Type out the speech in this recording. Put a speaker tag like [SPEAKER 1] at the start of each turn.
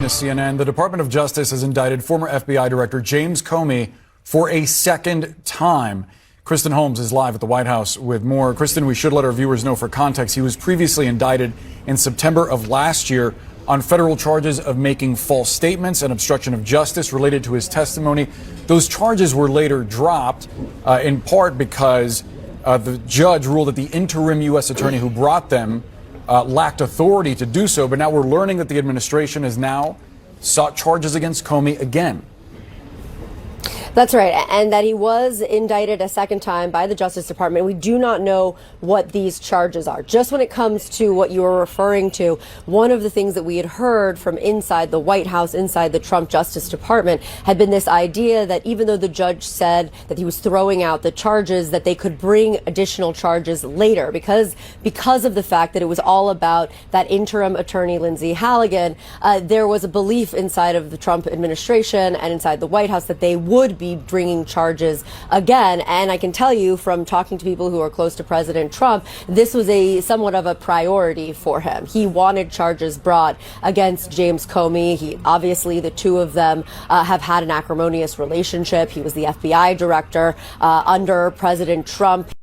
[SPEAKER 1] CNN, the Department of Justice has indicted former FBI Director James Comey for a second time. Kristen Holmes is live at the White House with more. Kristen, we should let our viewers know for context, he was previously indicted in September of last year on federal charges of making false statements and obstruction of justice related to his testimony. Those charges were later dropped, in part because the judge ruled that the interim U.S. attorney who brought them lacked authority to do so. But now we're learning that the administration has now sought charges against Comey again.
[SPEAKER 2] That's right, and that he was indicted a second time by the Justice Department. We do not know what these charges are. Just when it comes to what you were referring to, one of the things that we had heard from inside the White House, inside the Trump Justice Department, had been this idea that even though the judge said that he was throwing out the charges, that they could bring additional charges later because of the fact that it was all about that interim attorney, Lindsay Halligan. There was a belief inside of the Trump administration and inside the White House that they would be bringing charges again. And I can tell you from talking to people who are close to President Trump, this was somewhat of a priority for him. He wanted charges brought against James Comey. Obviously, the two of them have had an acrimonious relationship. He was the FBI director under President Trump.